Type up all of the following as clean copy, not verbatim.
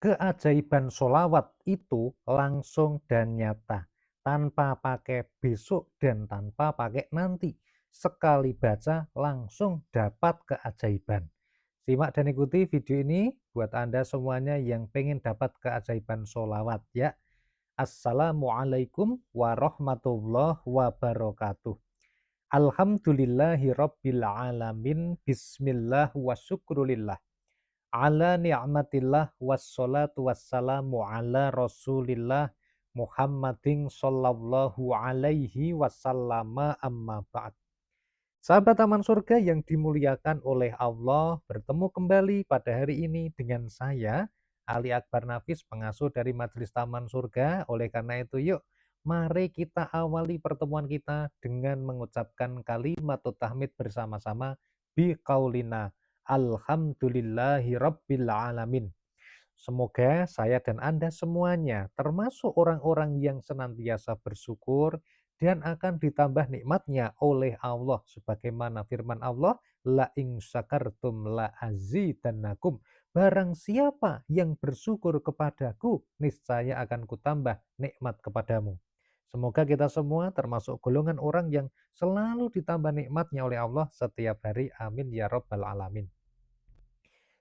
Keajaiban sholawat itu langsung dan nyata, tanpa pakai besok dan tanpa pakai nanti. Sekali baca langsung dapat keajaiban. Simak dan ikuti video ini buat Anda semuanya yang pengen dapat keajaiban sholawat ya. Assalamualaikum warahmatullahi wabarakatuh. Alhamdulillahi rabbil alamin. Bismillah wa syukrulillah. Ala ni'matillah wassalatu wassalamu ala rasulillah Muhammadin sallallahu alaihi wasallama amma ba'd. Sahabat taman surga yang dimuliakan oleh Allah, bertemu kembali pada hari ini dengan saya, Ali Akbar Nafis, pengasuh dari Majelis Taman Surga. Oleh karena itu, yuk mari kita awali pertemuan kita dengan mengucapkan kalimat tahmid bersama-sama biqaulina alhamdulillahi rabbil alamin. Semoga saya dan Anda semuanya termasuk orang-orang yang senantiasa bersyukur dan akan ditambah nikmatnya oleh Allah. Sebagaimana firman Allah, la in syakartum la azidannakum. Barang siapa yang bersyukur kepadaku, niscaya akan kutambah nikmat kepadamu. Semoga kita semua termasuk golongan orang yang selalu ditambah nikmatnya oleh Allah setiap hari. Amin ya rabbal alamin.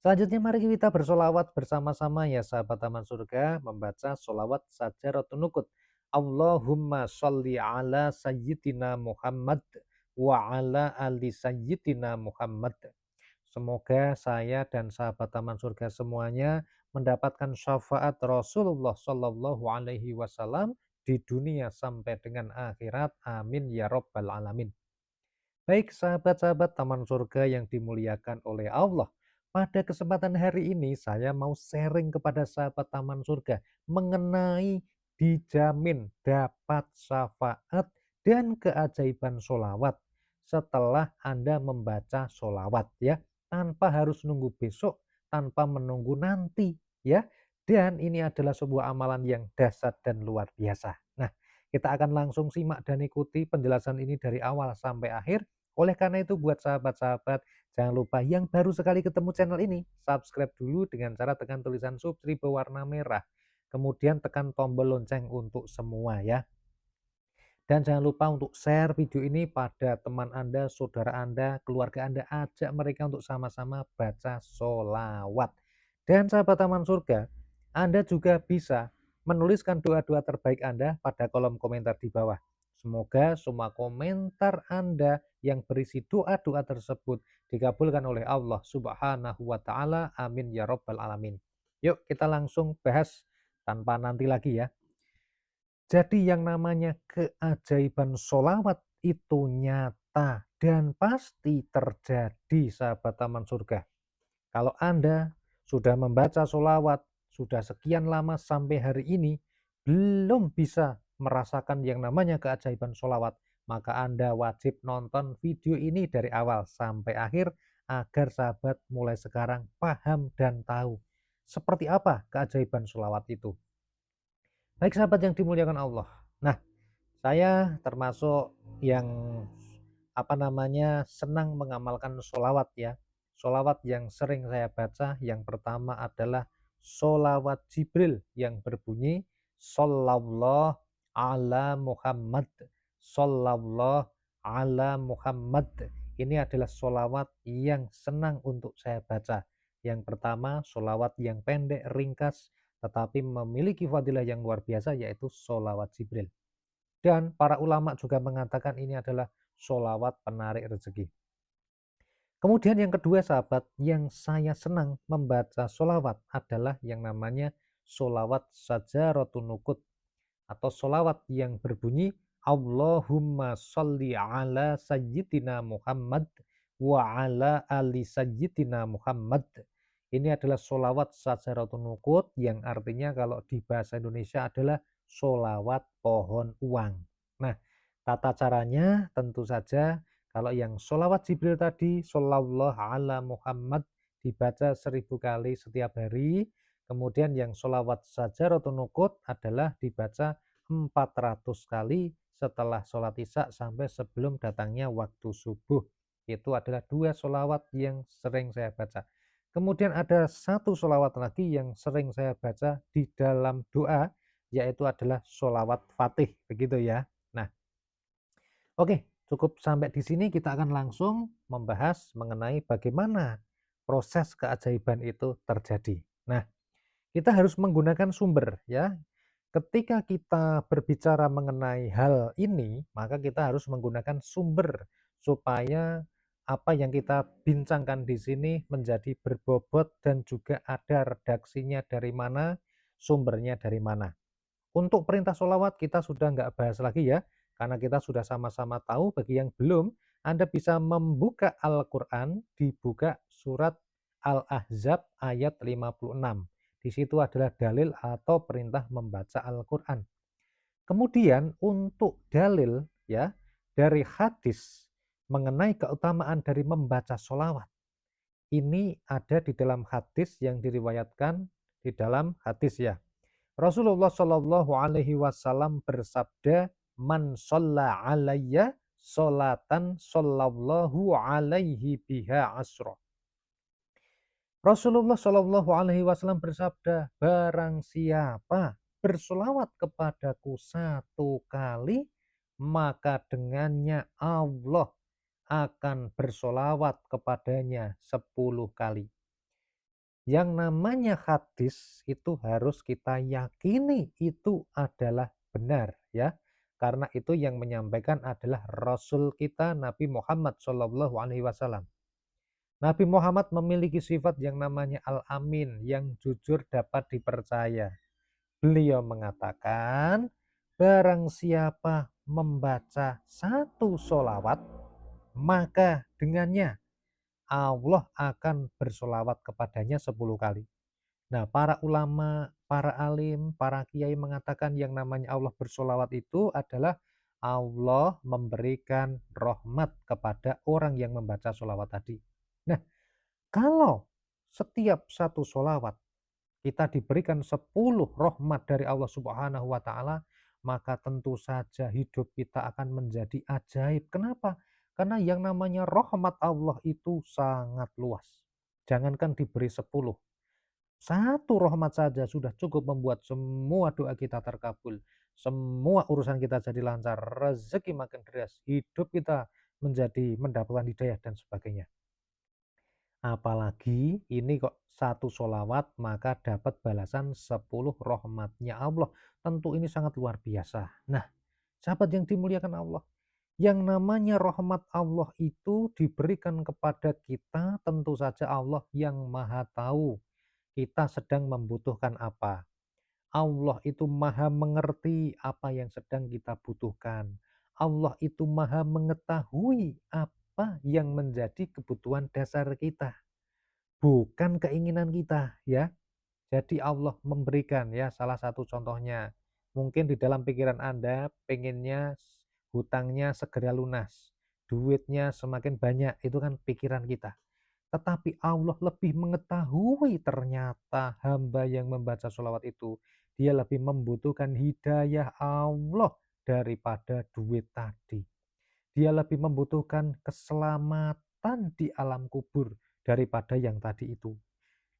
Selanjutnya mari kita bersolawat bersama-sama ya sahabat taman surga, membaca solawat sajaratun nukut. Allahumma sholli ala sayyidina Muhammad wa ala ali sayyidina Muhammad. Semoga saya dan sahabat taman surga semuanya mendapatkan syafaat Rasulullah Shallallahu Alaihi Wasallam di dunia sampai dengan akhirat. Amin ya robbal alamin. Baik sahabat-sahabat taman surga yang dimuliakan oleh Allah. Pada kesempatan hari ini saya mau sharing kepada sahabat taman surga mengenai dijamin dapat syafaat dan keajaiban solawat setelah Anda membaca solawat ya. Tanpa harus nunggu besok, tanpa menunggu nanti ya. Dan ini adalah sebuah amalan yang dahsyat dan luar biasa. Nah, kita akan langsung simak dan ikuti penjelasan ini dari awal sampai akhir. Oleh karena itu buat sahabat-sahabat, jangan lupa yang baru sekali ketemu channel ini, subscribe dulu dengan cara tekan tulisan subscribe berwarna merah. Kemudian tekan tombol lonceng untuk semua ya. Dan jangan lupa untuk share video ini pada teman Anda, saudara Anda, keluarga Anda, ajak mereka untuk sama-sama baca sholawat. Dan sahabat taman surga, Anda juga bisa menuliskan doa-doa terbaik Anda pada kolom komentar di bawah. Semoga semua komentar Anda yang berisi doa-doa tersebut dikabulkan oleh Allah Subhanahu wa Ta'ala. Amin ya Rabbal 'Alamin. Yuk, kita langsung bahas tanpa nanti lagi ya. Jadi yang namanya keajaiban sholawat itu nyata dan pasti terjadi sahabat taman surga. Kalau Anda sudah membaca sholawat, sudah sekian lama sampai hari ini, belum bisa merasakan yang namanya keajaiban sholawat, maka Anda wajib nonton video ini dari awal sampai akhir agar sahabat mulai sekarang paham dan tahu seperti apa keajaiban sholawat itu. Baik sahabat yang dimuliakan Allah. Nah, saya termasuk yang senang mengamalkan sholawat ya. Sholawat yang sering saya baca yang pertama adalah sholawat Jibril yang berbunyi Sallallahu ala Muhammad, Sallallahu ala Muhammad. Ini adalah sholawat yang senang untuk saya baca. Yang pertama sholawat yang pendek ringkas tetapi memiliki fadilah yang luar biasa yaitu sholawat Jibril. Dan para ulama juga mengatakan ini adalah sholawat penarik rezeki. Kemudian yang kedua sahabat, yang saya senang membaca sholawat adalah yang namanya sholawat sajaratun nukut atau sholawat yang berbunyi Allahumma sholli ala sayyidina Muhammad wa ala ali sayyidina Muhammad. Ini adalah sholawat sajaratun nukut yang artinya kalau di bahasa Indonesia adalah sholawat pohon uang. Nah, tata caranya tentu saja kalau yang sholawat Jibril tadi, shollallahu ala Muhammad dibaca 1000 kali setiap hari. Kemudian yang sholawat sajaratun nukut adalah dibaca 400 kali setelah sholat isya sampai sebelum datangnya waktu subuh. Itu adalah dua sholawat yang sering saya baca. Kemudian ada satu sholawat lagi yang sering saya baca di dalam doa, yaitu adalah sholawat Fatih, begitu ya. Nah, oke, cukup sampai di sini kita akan langsung membahas mengenai bagaimana proses keajaiban itu terjadi. Nah, kita harus menggunakan sumber ya. Ketika kita berbicara mengenai hal ini, maka kita harus menggunakan sumber supaya apa yang kita bincangkan di sini menjadi berbobot dan juga ada redaksinya dari mana, sumbernya dari mana. Untuk perintah sholawat kita sudah nggak bahas lagi ya, karena kita sudah sama-sama tahu. Bagi yang belum, Anda bisa membuka Al-Quran, dibuka surat Al-Ahzab ayat 56. Di situ adalah dalil atau perintah membaca Al-Quran. Kemudian untuk dalil ya dari hadis mengenai keutamaan dari membaca sholawat. Ini ada di dalam hadis yang diriwayatkan di dalam hadis ya. Rasulullah Shallallahu Alaihi Wasallam bersabda, "Man sholla alayya sholatan shollallahu alaihi biha asro." Rasulullah Shallallahu Alaihi Wasallam bersabda, barang siapa bersolawat kepadaku satu kali, maka dengannya Allah akan bersolawat kepadanya 10 kali. Yang namanya hadis itu harus kita yakini itu adalah benar ya. Karena itu yang menyampaikan adalah Rasul kita Nabi Muhammad Shallallahu Alaihi Wasallam. Nabi Muhammad memiliki sifat yang namanya Al-Amin, yang jujur dapat dipercaya. Beliau mengatakan, barang siapa membaca satu solawat, maka dengannya Allah akan bersolawat kepadanya 10 kali. Nah, para ulama, para alim, para kiai mengatakan yang namanya Allah bersolawat itu adalah Allah memberikan rahmat kepada orang yang membaca solawat tadi. Nah, kalau setiap satu solawat kita diberikan 10 rahmat dari Allah Subhanahu wa Ta'ala, maka tentu saja hidup kita akan menjadi ajaib. Kenapa? Karena yang namanya rahmat Allah itu sangat luas. Jangankan diberi 10, satu rahmat saja sudah cukup membuat semua doa kita terkabul. Semua urusan kita jadi lancar, rezeki makin deras, hidup kita menjadi mendapatkan hidayah dan sebagainya. Apalagi ini kok satu solawat maka dapat balasan 10 rahmatnya Allah. Tentu ini sangat luar biasa. Nah, sahabat yang dimuliakan Allah, yang namanya rahmat Allah itu diberikan kepada kita, tentu saja Allah yang maha tahu kita sedang membutuhkan apa. Allah itu maha mengerti apa yang sedang kita butuhkan. Allah itu maha mengetahui apa yang menjadi kebutuhan dasar kita, bukan keinginan kita ya. Jadi Allah memberikan ya, salah satu contohnya. Mungkin di dalam pikiran Anda pengennya hutangnya segera lunas, duitnya semakin banyak, itu kan pikiran kita. Tetapi Allah lebih mengetahui ternyata hamba yang membaca sholawat itu, dia lebih membutuhkan hidayah Allah daripada duit tadi. Dia lebih membutuhkan keselamatan di alam kubur daripada yang tadi itu.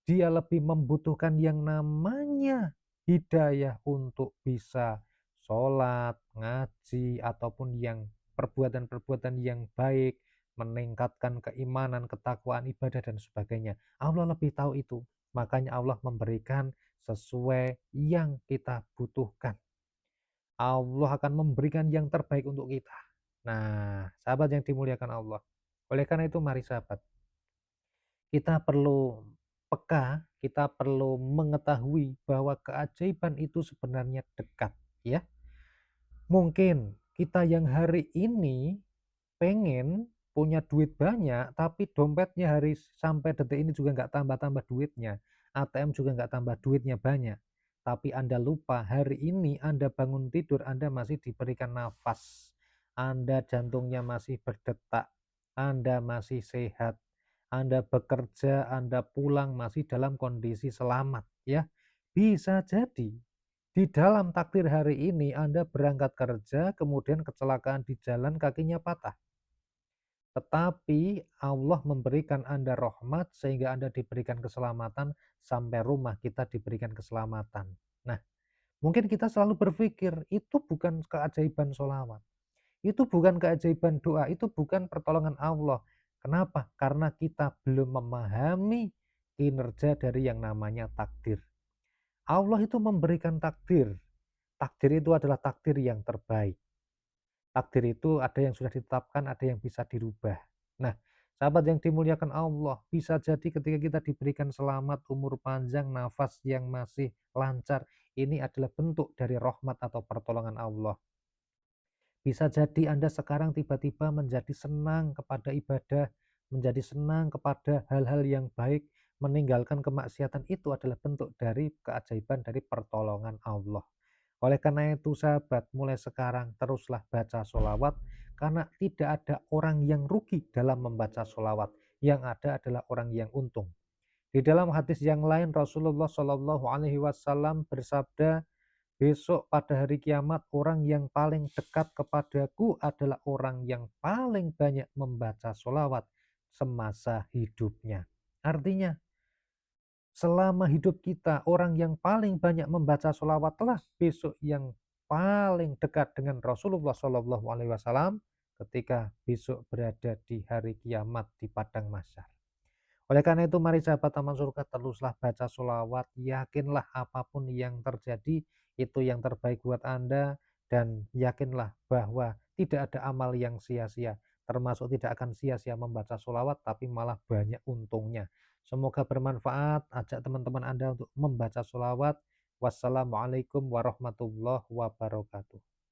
Dia lebih membutuhkan yang namanya hidayah untuk bisa sholat, ngaji, ataupun yang perbuatan-perbuatan yang baik, meningkatkan keimanan, ketakwaan, ibadah, dan sebagainya. Allah lebih tahu itu. Makanya Allah memberikan sesuai yang kita butuhkan. Allah akan memberikan yang terbaik untuk kita. Nah, sahabat yang dimuliakan Allah. Oleh karena itu, mari sahabat, kita perlu peka, kita perlu mengetahui bahwa keajaiban itu sebenarnya dekat, ya. Mungkin kita yang hari ini pengen punya duit banyak, tapi dompetnya hari sampai detik ini juga nggak tambah-tambah duitnya. ATM juga nggak tambah duitnya banyak. Tapi Anda lupa hari ini Anda bangun tidur, Anda masih diberikan nafas. Anda jantungnya masih berdetak. Anda masih sehat. Anda bekerja, Anda pulang masih dalam kondisi selamat. Ya, bisa jadi di dalam takdir hari ini Anda berangkat kerja, kemudian kecelakaan di jalan, kakinya patah. Tetapi Allah memberikan Anda rahmat sehingga Anda diberikan keselamatan, sampai rumah kita diberikan keselamatan. Nah, mungkin kita selalu berpikir, itu bukan keajaiban sholawat, itu bukan keajaiban doa, itu bukan pertolongan Allah. Kenapa? Karena kita belum memahami kinerja dari yang namanya takdir. Allah itu memberikan takdir. Takdir itu adalah takdir yang terbaik. Takdir itu ada yang sudah ditetapkan, ada yang bisa dirubah. Nah, sahabat yang dimuliakan Allah, bisa jadi ketika kita diberikan selamat, umur panjang, nafas yang masih lancar, ini adalah bentuk dari rahmat atau pertolongan Allah. Bisa jadi Anda sekarang tiba-tiba menjadi senang kepada ibadah, menjadi senang kepada hal-hal yang baik, meninggalkan kemaksiatan, itu adalah bentuk dari keajaiban dari pertolongan Allah. Oleh karena itu sahabat, mulai sekarang teruslah baca sholawat, karena tidak ada orang yang rugi dalam membaca sholawat. Yang ada adalah orang yang untung. Di dalam hadis yang lain Rasulullah Shallallahu Alaihi Wasallam bersabda, besok pada hari kiamat orang yang paling dekat kepadaku adalah orang yang paling banyak membaca sholawat semasa hidupnya. Artinya, selama hidup kita, orang yang paling banyak membaca sholawatlah besok yang paling dekat dengan Rasulullah Shallallahu Alaihi Wasallam ketika besok berada di hari kiamat di padang mahsyar. Oleh karena itu, mari sahabat taman surga teruslah baca sholawat, yakinlah apapun yang terjadi itu yang terbaik buat Anda, dan yakinlah bahwa tidak ada amal yang sia-sia, termasuk tidak akan sia-sia membaca sholawat, tapi malah banyak untungnya. Semoga bermanfaat, ajak teman-teman Anda untuk membaca sholawat. Wassalamualaikum warahmatullahi wabarakatuh.